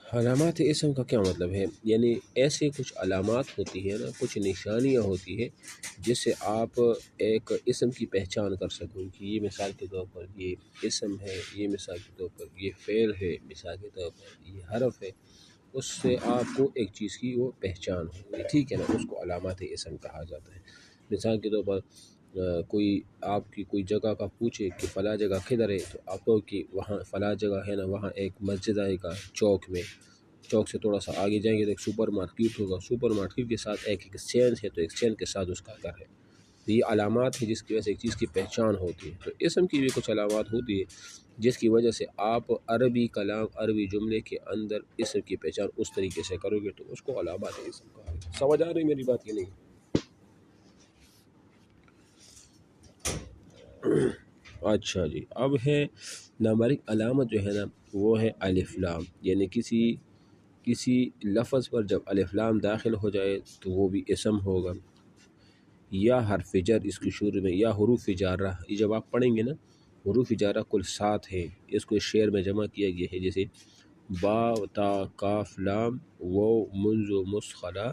علامات اسم کا کیا مطلب ہے؟ یعنی ایسے کچھ علامات ہوتی ہیں نا، کچھ نشانیاں ہوتی ہیں جس سے آپ ایک اسم کی پہچان کر سکیں کہ یہ مثال کے طور پر یہ اسم ہے، یہ مثال کے طور پر یہ فعل ہے، مثال کے طور پر یہ حرف ہے، اس سے آپ کو ایک چیز کی وہ پہچان ہوگی، ٹھیک ہے نا، اس کو علامات اسم کہا جاتا ہے۔ مثال کے طور پر کوئی آپ کی کوئی جگہ کا پوچھے کہ فلاں جگہ کدھر ہے، تو آپ کو کہ وہاں فلاں جگہ ہے نا، وہاں ایک مسجد آئے گا چوک میں، چوک سے تھوڑا سا آگے جائیں گے تو ایک سپر مارکیٹ ہوگا، سپر مارکیٹ کے ساتھ ایک ایکسچینج ہے، تو ایکسچینج کے ساتھ اس کا گھر ہے۔ تو یہ علامات ہیں جس کی وجہ سے ایک چیز کی پہچان ہوتی ہے۔ تو اسم کی بھی کچھ علامات ہوتی ہے جس کی وجہ سے آپ عربی کلام، عربی جملے کے اندر اسم کی پہچان اس طریقے سے کرو گے، تو اس کو علامات اسم کہا جاتا ہے۔ سمجھ آ رہی میری بات کی نہیں؟ اچھا جی، اب ہے نمبر ایک علامت جو ہے نا، وہ ہے الف لام، یعنی کسی لفظ پر جب الف لام داخل ہو جائے تو وہ بھی اسم ہوگا، یا حرف جر اس کی شروع میں، یا حروف جارہ۔ یہ جب آپ پڑھیں گے نا، حروف جارہ کل 7 ہیں، اس کو شعر میں جمع کیا گیا ہے، جیسے با تا کاف لام واو منذ مسخلا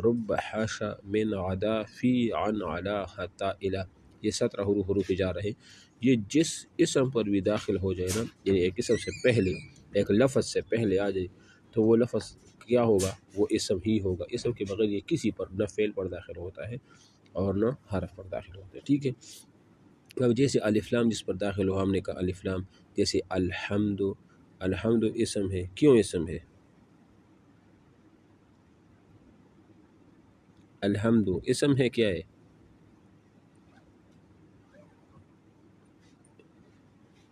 رب حاشا من عدا فی عن علا حتی الا، یہ 17 حروف جارہ ہیں۔ یہ جس اسم پر بھی داخل ہو جائے نا، یعنی ایک اسم سے پہلے، ایک لفظ سے پہلے آ جائے تو وہ لفظ کیا ہوگا؟ وہ اسم ہی ہوگا۔ اسم کے بغیر یہ کسی پر نہ فعل پر داخل ہوتا ہے اور نہ حرف پر داخل ہوتا ہے، ٹھیک ہے۔ اب جیسے الف لام جس پر داخل ہو، ہم نے کہا الف لام، جیسے الحمد، الحمد اسم ہے، کیوں اسم ہے؟ الحمد اسم ہے، کیا ہے؟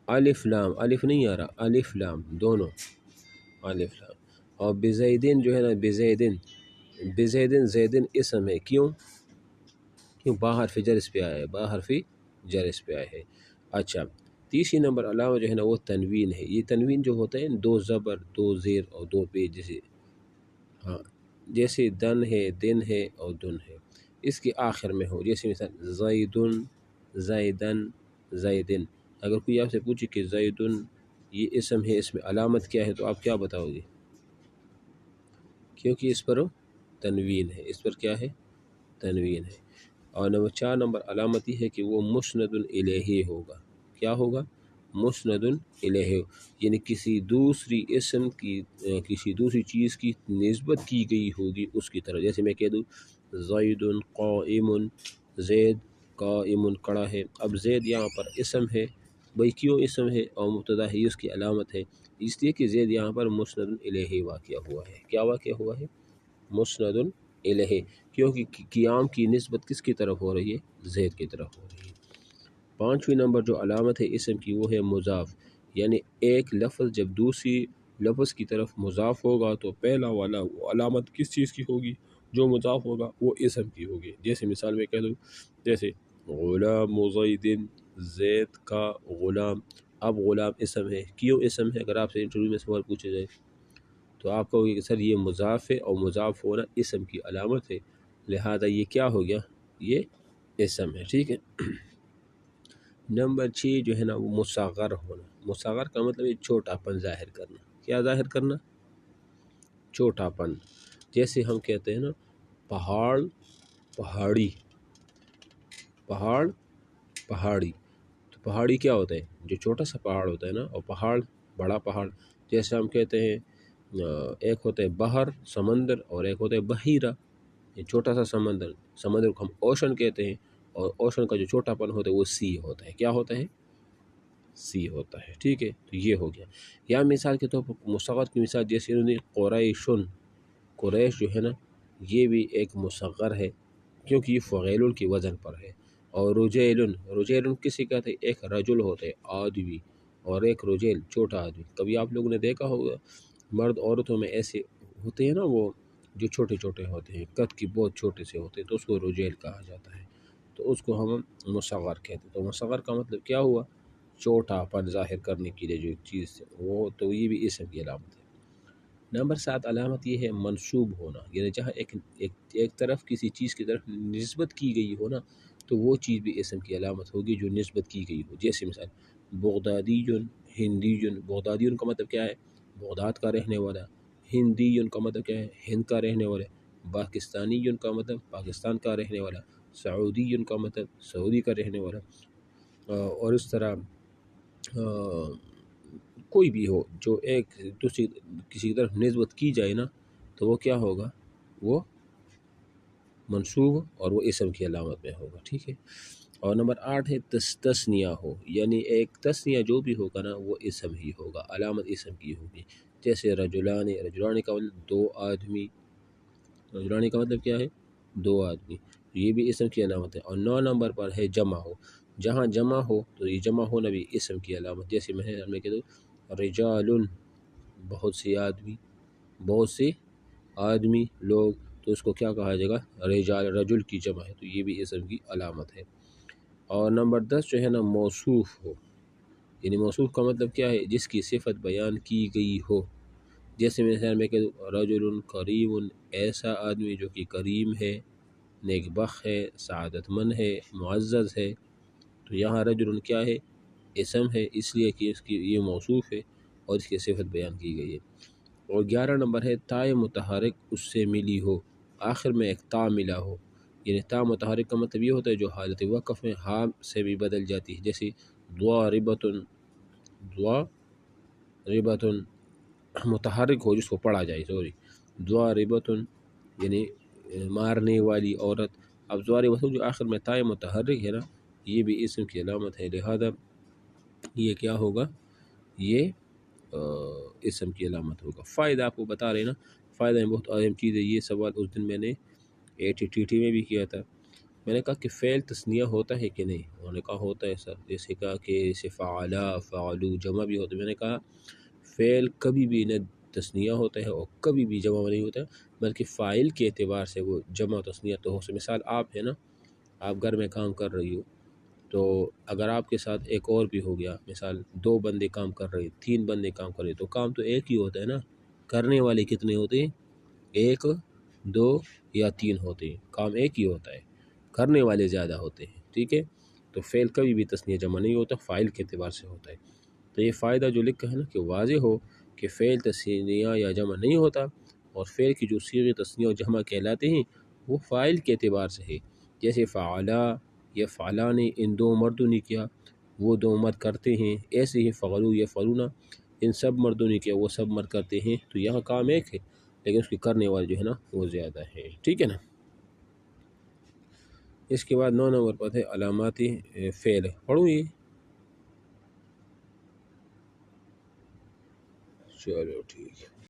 الف لام، الف نہیں آ رہا، الف لام دونوں، الف لام۔ اور بزیدن جو ہے نا، بزیدن، بزیدن زیدن اسم ہے، کیوں؟ کیوں؟ با حرف جر اس پہ آیا ہے، با حرف جر اس پہ آیا ہے۔ اچھا، تیسری نمبر علامہ جو ہے نا وہ تنوین ہے۔ یہ تنوین جو ہوتا ہے 2 زبر 2 زیر اور 2 پیش، جیسے ہاں، جیسے دن ہے، دن ہے اور دن ہے، اس کے آخر میں ہو، جیسے مثال زیدن، زیدن، زیدن۔ اگر کوئی آپ سے پوچھے کہ زیدن یہ اسم ہے، اس میں علامت کیا ہے، تو آپ کیا بتاؤ گے؟ کیونکہ اس پر تنوین ہے، اس پر کیا ہے؟ تنوین ہے۔ اور نمبر 4 نمبر علامت یہ ہے کہ وہ مسند الیہ ہوگا۔ کیا ہوگا؟ مسند الیہ، یعنی کسی دوسری اسم کی، کسی دوسری چیز کی نسبت کی گئی ہوگی اس کی طرف۔ جیسے میں کہہ دوں زید قائم، زید قائم کڑا ہے۔ اب زید یہاں پر اسم ہے، بھئی کیوں اسم ہے اور مبتدا ہے؟ اس کی علامت ہے اس لیے کہ زید یہاں پر مسند الیہ واقع ہوا ہے۔ کیا واقع ہوا ہے؟ مسند الیہ، کیونکہ قیام کی نسبت کس کی طرف ہو رہی ہے؟ زید کی طرف ہو رہی ہے۔ 5ویں نمبر جو علامت ہے اسم کی وہ ہے مضاف، یعنی ایک لفظ جب دوسری لفظ کی طرف مضاف ہوگا تو پہلا والا وہ علامت کس چیز کی ہوگی؟ جو مضاف ہوگا وہ اسم کی ہوگی۔ جیسے مثال میں کہہ دوں، جیسے غلام زید، زید کا غلام۔ اب غلام اسم ہے، کیوں اسم ہے؟ اگر آپ سے انٹرویو میں سوال پوچھا جائے تو آپ کہو گے کہ سر یہ مضاف ہے، اور مضاف ہونا اسم کی علامت ہے، لہذا یہ کیا ہو گیا؟ یہ اسم ہے، ٹھیک ہے۔ نمبر 6 جو ہے نا وہ مصغر ہونا۔ مصغر کا مطلب ہے چھوٹا پن ظاہر کرنا۔ کیا ظاہر کرنا؟ چھوٹا پن۔ جیسے ہم کہتے ہیں نا پہاڑ، پہاڑی، پہاڑ، پہاڑی، تو پہاڑی کیا ہوتا ہے؟ جو چھوٹا سا پہاڑ ہوتا ہے نا، اور پہاڑ بڑا پہاڑ۔ جیسے ہم کہتے ہیں ایک ہوتا ہے بحر، سمندر، اور ایک ہوتا ہے بحیرہ، یہ چھوٹا سا سمندر، سمندر کو ہم اوشن کہتے ہیں، اور اوشن کا جو چھوٹا پن ہوتا ہے وہ سی ہوتا ہے۔ کیا ہوتا ہے؟ سی ہوتا ہے، ٹھیک ہے۔ تو یہ ہو گیا۔ یا مثال کے طور پر مصغر کی مثال، جیسے انہوں نے قریشن، قریش جو ہے نا یہ بھی ایک مصغر ہے، کیونکہ یہ فعیل کی وزن پر ہے۔ اور رجیل، رجیل کسی کہتے ہیں؟ ایک رجل ہوتا ہے آدمی، اور ایک رجیل چھوٹا آدمی۔ کبھی آپ لوگوں نے دیکھا ہوگا مرد عورتوں میں ایسے ہوتے ہیں نا، وہ جو چھوٹے چھوٹے ہوتے ہیں، قد کی بہت چھوٹے سے ہوتے ہیں، تو اس کو رجیل کہا جاتا ہے، تو اس کو ہم مصغر کہتے ہیں۔ تو مصغر کا مطلب کیا ہوا؟ چھوٹا پن ظاہر کرنے کے لیے جو چیز وہ، تو یہ بھی اسم کی علامت ہے۔ نمبر 7 علامت یہ ہے منسوب ہونا، یعنی جہاں ایک طرف کسی چیز کی طرف نسبت کی گئی ہو نا، تو وہ چیز بھی اسم کی علامت ہوگی جو نسبت کی گئی ہو۔ جیسے مثال بغدادی، ہندی۔ بغدادی کا مطلب کیا ہے؟ بغداد کا رہنے والا، ہندی کا مطلب کیا ہے؟ ہند کا رہنے والا. پاکستانی کا مطلب پاکستان کا رہنے والا. سعودی کا مطلب سعودی کا رہنے والا. اور اس طرح کوئی بھی ہو جو ایک دوسری کسی کی طرف نسبت کی جائے نا تو وہ کیا ہوگا؟ وہ منصوب اور وہ اسم کی علامت میں ہوگا. ٹھیک ہے. اور نمبر 8 ہے تسنیہ ہو، یعنی ایک تسنیہ جو بھی ہوگا نا وہ اسم ہی ہوگا، علامت اسم کی ہوگی. جیسے رجلان، رجلان کا مطلب دو آدمی، رجلان کا مطلب کیا ہے؟ دو آدمی، یہ بھی اسم کی علامت ہے. اور 9 نمبر پر ہے جمع ہو. جہاں جمع ہو تو یہ جمع ہونا بھی اسم کی علامت. جیسے میں کہہ دوں رجال، بہت سی آدمی، بہت سے آدمی لوگ، تو اس کو کیا کہا جائے گا؟ رجال، رجل کی جمع ہے تو یہ بھی اسم کی علامت ہے. اور نمبر 10 جو ہے نا موصوف ہو، یعنی موصوف کا مطلب کیا ہے؟ جس کی صفت بیان کی گئی ہو. جیسے مثال میں کہہ دوں رجل کریم، ایسا آدمی جو کہ کریم ہے، نیک بخت ہے، سعادت مند ہے، معزز ہے. تو یہاں رجل کیا ہے؟ اسم ہے، اس لیے کہ اس کی یہ موصوف ہے اور اس کی صفت بیان کی گئی ہے. اور 11 نمبر ہے تائے متحرک اس سے ملی ہو، آخر میں ایک تا ملا ہو. یعنی تا متحرک کا مطلب یہ ہوتا ہے جو حالت وقف میں ہاں سے بھی بدل جاتی ہے. جیسے ضاربۃ، ضاربۃ متحرک ہو جس کو پڑھا جائے، ضاربۃ یعنی مارنے والی عورت. اب ضاربۃ جو آخر میں تائے متحرک ہے نا یہ بھی اسم کی علامت ہے، لہذا یہ کیا ہوگا؟ یہ اسم کی علامت ہوگا. فائدہ آپ کو بتا رہے نا، فائدہ میں بہت اہم چیز ہے. یہ سوال اس دن میں نے ATTT میں بھی کیا تھا. میں نے کہا کہ فعل تثنیہ ہوتا ہے کہ نہیں؟ انہوں نے کہا ہوتا ہے سر. جیسے کہا کہ جیسے فعلا، فعلو جمع بھی ہوتا ہے. میں نے کہا فعل کبھی بھی نہ تثنیہ ہوتا ہے اور کبھی بھی جمع نہیں ہوتا ہے، بلکہ فاعل کے اعتبار سے وہ جمع تثنیہ تو ہو. مثال آپ ہے نا، آپ گھر میں کام کر رہی ہو تو اگر آپ کے ساتھ ایک اور بھی ہو گیا، مثال 2 بندے کام کر رہے، 3 بندے کام کر رہے، تو کام تو ایک ہی ہوتا ہے نا. کرنے والے کتنے ہوتے ہیں؟ 1، 2 یا 3 ہوتے ہیں. کام ایک ہی ہوتا ہے، کرنے والے زیادہ ہوتے ہیں. ٹھیک ہے. تو فعل کبھی بھی تثنیہ جمع نہیں ہوتا، فاعل کے اعتبار سے ہوتا ہے. تو یہ فائدہ جو لکھا ہے نا کہ واضح ہو کہ فعل تثنیہ یا جمع نہیں ہوتا، اور فعل کی جو صیغے تثنیہ و جمع کہلاتے ہیں وہ فاعل کے اعتبار سے ہے. جیسے فعلا یا فعلان، ان 2 مردوں نے کیا، وہ 2 مرد کرتے ہیں. ایسے ہی فعلو یا فعلونا، ان سب مردوں نے کیا، وہ سب مرد کرتے ہیں. تو یہاں کام ایک ہے لیکن اس کی کرنے والے جو ہے نا وہ زیادہ ہے. ٹھیک ہے نا. اس کے بعد 9 نمبر پر ہے علامات فعل. پڑھوں یہ؟ چلو ٹھیک ہے.